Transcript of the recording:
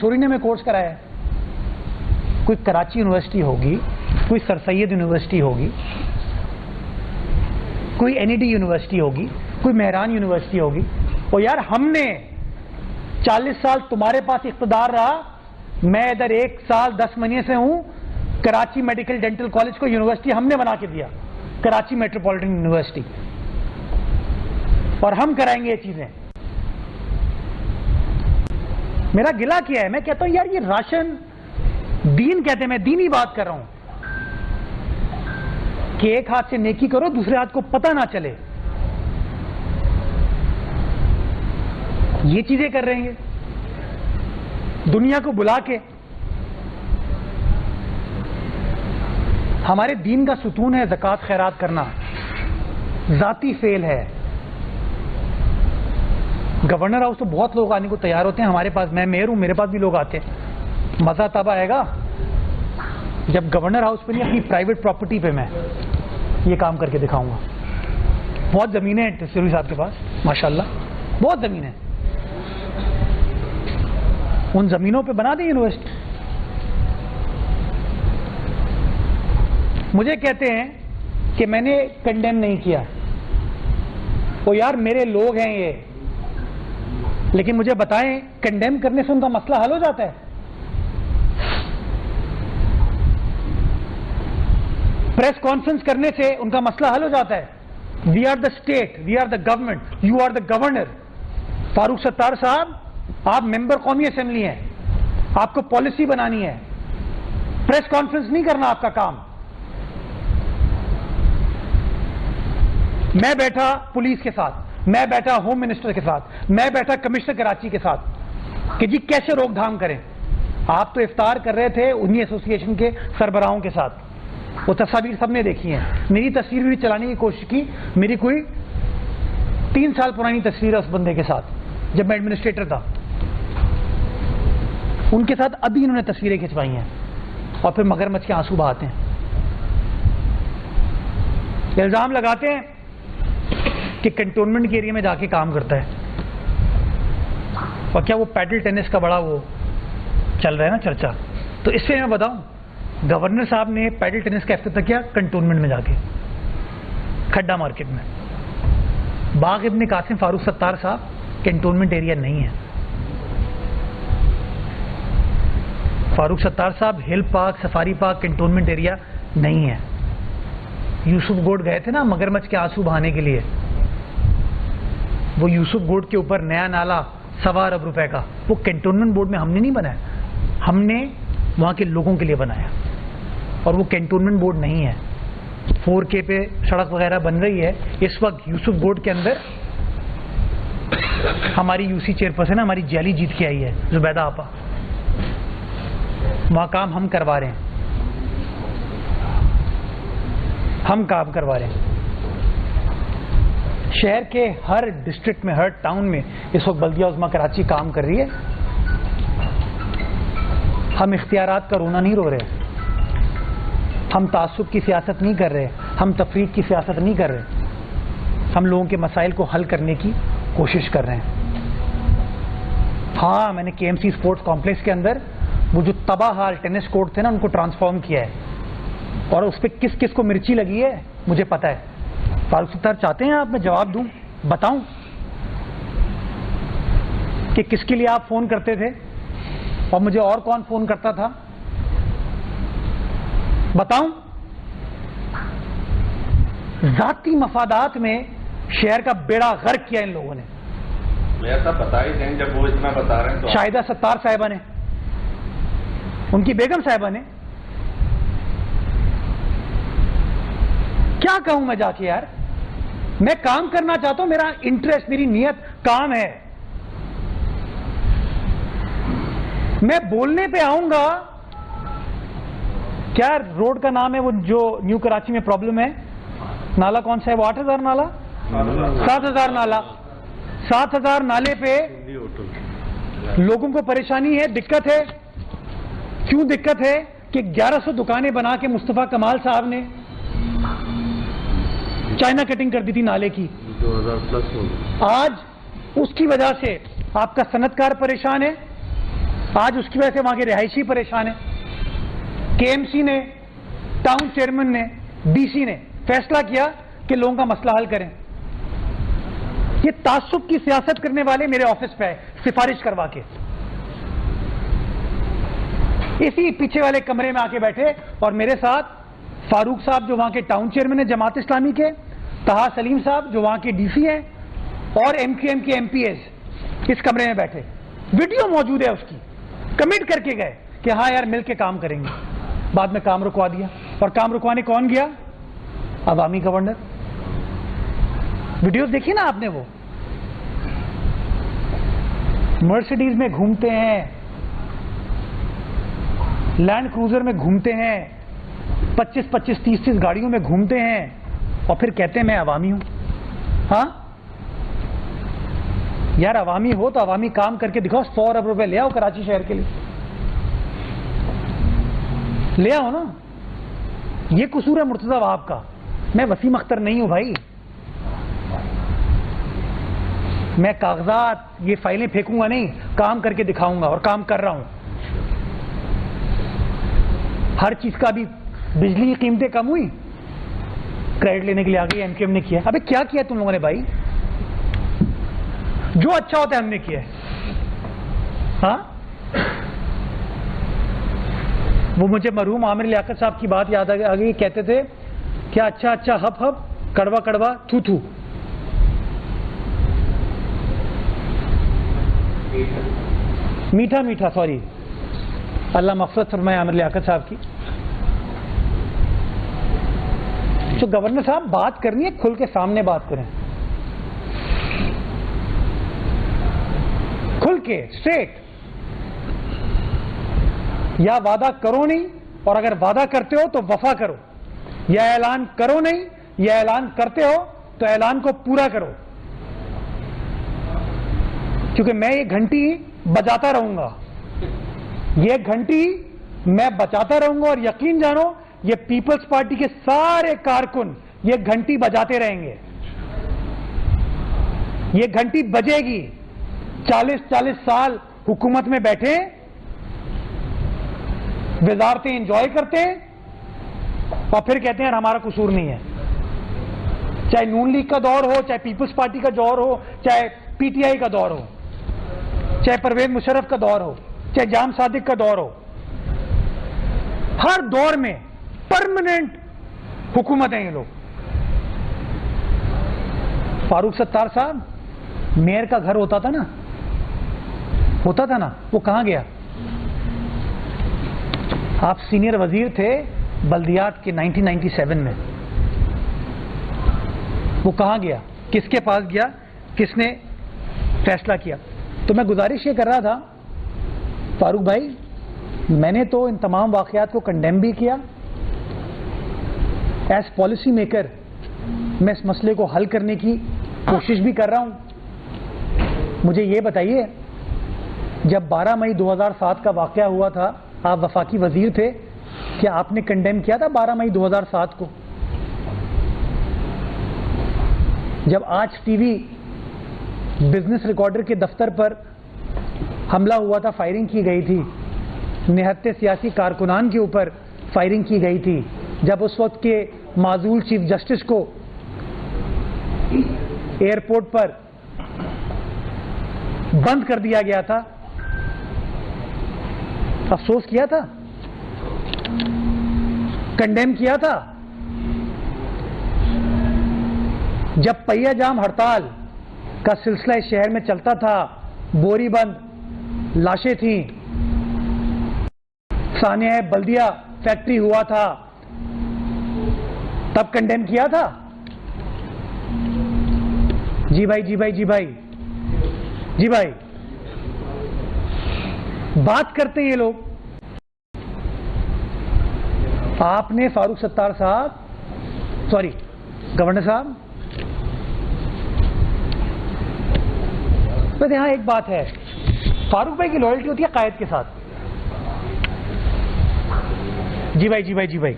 थोड़ी ने मैं कोर्स कराया है। कोई कराची यूनिवर्सिटी होगी, कोई सर सैयद यूनिवर्सिटी होगी, कोई NED यूनिवर्सिटी होगी, कोई मेहरान यूनिवर्सिटी होगी। और यार हमने 40 साल तुम्हारे पास इख्तिदार रहा, मैं इधर 1 साल 10 महीने से हूं। कराची मेडिकल डेंटल कॉलेज को यूनिवर्सिटी हमने बना के दिया, कराची मेट्रोपॉलिटन यूनिवर्सिटी, और हम कराएंगे ये चीजें। मेरा गिला क्या है, मैं कहता हूं यार ये राशन दीन कहते हैं, मैं दीनी बात कर रहा हूं कि एक हाथ से नेकी करो, दूसरे हाथ को पता ना चले। ये चीजें कर रहे हैं दुनिया को बुला के। हमारे दीन का सुतून है ज़कात खैरात करना, जाती फेल है। गवर्नर हाउस तो बहुत लोग आने को तैयार होते हैं हमारे पास, मैं मेयर हूं, मेरे पास भी लोग आते हैं। मजा तब आएगा जब गवर्नर हाउस पे नहीं, अपनी प्राइवेट प्रॉपर्टी पे मैं ये काम करके दिखाऊंगा। बहुत जमीनें हैं तस्वीर साहब के पास माशाल्लाह, बहुत जमीनें हैं। उन जमीनों पे बना दें यूनिवर्सिटी। मुझे कहते हैं कि मैंने कंडेम नहीं किया, वो यार मेरे लोग हैं ये, लेकिन मुझे बताएं कंडेम करने से उनका मसला हल हो जाता है? प्रेस कॉन्फ्रेंस करने से उनका मसला हल हो जाता है? We are the state, we are the government, you are the governor. Farooq Sattar साहब, आप मेंबर कौमी असेंबली हैं, आपको पॉलिसी बनानी है, प्रेस कॉन्फ्रेंस नहीं करना आपका काम। मैं बैठा पुलिस के साथ, मैं बैठा होम मिनिस्टर के साथ, मैं बैठा कमिश्नर कराची के साथ कि जी कैसे रोकथाम करें। आप तो इफ्तार कर रहे थे उन्हीं एसोसिएशन के सरबराहों के साथ, वो तस्वीर सबने देखी है। मेरी तस्वीर भी चलाने की कोशिश की, मेरी कोई 3 साल पुरानी तस्वीर है उस बंदे के साथ जब मैं एडमिनिस्ट्रेटर था, उनके साथ अभी इन्होंने तस्वीरें खिंचवाई हैं और फिर मगरमच्छ के आंसू बहाते हैं। इल्जाम लगाते हैं कि कंटोनमेंट के एरिया में जाके काम करता है, और क्या वो पैडल टेनिस का बड़ा वो चल रहा है ना चर्चा। तो इससे मैं बताऊं, गवर्नर साहब ने पैडल टेनिस का इफ्तिताह किया कंटोनमेंट में जाके, खड्डा मार्केट में। बाग इब्ने कासिम फारूक सत्तार साहब कंटोनमेंट एरिया नहीं है। फारूक सत्तार साहब hill park, safari park cantonment area नहीं है। यूसुफ गोड गए थे ना मगरमच्छ के आंसू बहाने के लिए, वो यूसुफ गोड के ऊपर नया नाला 1.25 अरब रुपए का, वो कैंटोनमेंट बोर्ड में हमने नहीं बनाया, हमने वहां के लोगों के लिए बनाया, और वो कैंटोनमेंट बोर्ड नहीं है। 4K पे सड़क वगैरह बन रही है इस वक्त यूसुफ गोड के अंदर। हमारी यूसी चेयरपर्सन हमारी जैली जीत के आई है जुबैदा आपा, वहां काम हम करवा रहे हैं, हम काम करवा रहे हैं। शहर के हर डिस्ट्रिक्ट में, हर टाउन में इस वक्त बल्दिया उज़्मा कराची काम कर रही है। हम इख्तियारात का रोना नहीं रो रहे, हम तासुब की सियासत नहीं कर रहे, हम तफरीक की सियासत नहीं कर रहे, हम लोगों के मसाइल को हल करने की कोशिश कर रहे हैं। हाँ, मैंने KMC स्पोर्ट्स कॉम्प्लेक्स के अंदर वो जो तबाह हाल टेनिस कोर्ट थे ना, उनको ट्रांसफॉर्म किया है, और उस पर किस किस को मिर्ची लगी है मुझे पता है। फारूक सत्तार चाहते हैं आप मैं जवाब दूं, बताऊं कि किसके लिए आप फोन करते थे और मुझे और कौन फोन करता था, बताऊं? जाती मफादात में शहर का बेड़ा गर्क किया इन लोगों ने। ऐसा बता ही दें जब वो इतना बता रहे हैं तो। शाहिदा सत्तार साहिबा ने, उनकी बेगम साहिबा ने, क्या कहूं मैं जाके यार। मैं काम करना चाहता हूं, मेरा इंटरेस्ट, मेरी नीयत काम है। मैं बोलने पे आऊंगा, क्या रोड का नाम है वो जो न्यू कराची में प्रॉब्लम है, नाला कौन सा है वो, 8000 नाला, 7000 नाला, 7000 नाले पे लोगों को परेशानी है, दिक्कत है। क्यों दिक्कत है कि 1100 दुकानें बना के मुस्तफा कमाल साहब ने चाइना कटिंग कर दी थी नाले की। 2000 प्लस हो गया। आज उसकी वजह से आपका सनतकार परेशान है, आज उसकी वजह से वहां के रिहायशी परेशान है। केएमसी ने, टाउन चेयरमैन ने, डीसी ने फैसला किया कि लोगों का मसला हल करें। ये तासुब की सियासत करने वाले मेरे ऑफिस पे आए सिफारिश करवा के, इसी पीछे वाले कमरे में आके बैठे और मेरे साथ फारूक साहब जो वहां के टाउन चेयरमैन है जमात इस्लामी के, तहा सलीम साहब जो वहां के डीसी हैं, और एमक्यूएम के एमपीएस इस कमरे में बैठे। वीडियो मौजूद है उसकी। कमिट करके गए कि हाँ यार मिल के काम करेंगे। बाद में काम रुकवा दिया। और काम रुकवाने कौन गया? अवामी गवर्नर। वीडियोस देखी ना आपने? वो मर्सिडीज में घूमते हैं, लैंड क्रूजर में घूमते हैं, 25-25, 30-30 गाड़ियों में घूमते हैं और फिर कहते हैं मैं अवामी हूं। हाँ यार, अवामी हो तो अवामी काम करके दिखाओ। 100 अरब रुपए ले आओ कराची शहर के लिए, ले आओ ना। ये कसूर है मुर्तजा वहाब का। मैं वसीम अख्तर नहीं हूं भाई। मैं कागजात, ये फाइलें फेंकूंगा नहीं, काम करके दिखाऊंगा और काम कर रहा हूं। हर चीज का भी बिजली की कीमतें कम हुई, क्रेडिट लेने के लिए आ गई, एमकेएम ने किया। अबे क्या किया तुम लोगों ने भाई? जो अच्छा होता है हमने किया है। हाँ, वो मुझे मरहूम आमिर लियाकत साहब की बात याद आ गई। कहते थे क्या अच्छा अच्छा हप हप, कड़वा कड़वा थू थू। मीठा मीठा, सॉरी, अल्लाह मग़फ़िरत फरमाए आमिर लियाकत साहब की। तो गवर्नर साहब बात करनी है, खुल के सामने बात करें, खुल के स्ट्रेट। या वादा करो नहीं, और अगर वादा करते हो तो वफा करो। या ऐलान करो नहीं, या ऐलान करते हो तो ऐलान को पूरा करो। क्योंकि मैं ये घंटी बजाता रहूंगा, ये घंटी मैं बजाता रहूंगा, और यकीन जानो ये पीपल्स पार्टी के सारे कारकुन ये घंटी बजाते रहेंगे। ये घंटी बजेगी। 40-40 साल हुकूमत में बैठे, वजारतें एंजॉय करते और फिर कहते हैं हमारा कसूर नहीं है। चाहे नून लीग का दौर हो, चाहे पीपल्स पार्टी का दौर हो, चाहे पीटीआई का दौर हो, चाहे परवेज मुशर्रफ का दौर हो, चाहे जाम सादिक का दौर हो, हर दौर में परमानेंट हुकूमत है ये लोग। फारूक सत्तार साहब, मेयर का घर होता था ना, वो कहां गया? आप सीनियर वजीर थे बल्दियात के 1997 में, वो कहां गया? किसके पास गया? किसने फैसला किया? तो मैं गुजारिश ये कर रहा था फारूक भाई, मैंने तो इन तमाम वाकयात को कंडेम भी किया। एज पॉलिसी मेकर मैं इस मसले को हल करने की कोशिश भी कर रहा हूं। मुझे ये बताइए, जब 12 मई 2007 का वाकया हुआ था, आप वफाकी वजीर थे, क्या आपने कंडेम किया था 12 मई 2007 को? जब आज टीवी बिजनेस रिकॉर्डर के दफ्तर पर हमला हुआ था, फायरिंग की गई थी, निहत्ते सियासी कारकुनान के ऊपर फायरिंग की गई थी, जब उस वक्त के माजूल चीफ जस्टिस को एयरपोर्ट पर बंद कर दिया गया था, अफसोस किया था, कंडेम किया था। जब पहिया जाम हड़ताल का सिलसिला इस शहर में चलता था, बोरी बंद लाशें थीं, सानिया बल्दिया फैक्ट्री हुआ था, तब कंडेम किया था। जी भाई, जी भाई, जी भाई, जी भाई, बात करते ये लोग। आपने फारूक सत्तार साहब, सॉरी गवर्नर साहब, तो यहां एक बात है, फारूक भाई की लॉयल्टी होती है कायद के साथ। जी भाई, जी भाई, जी भाई,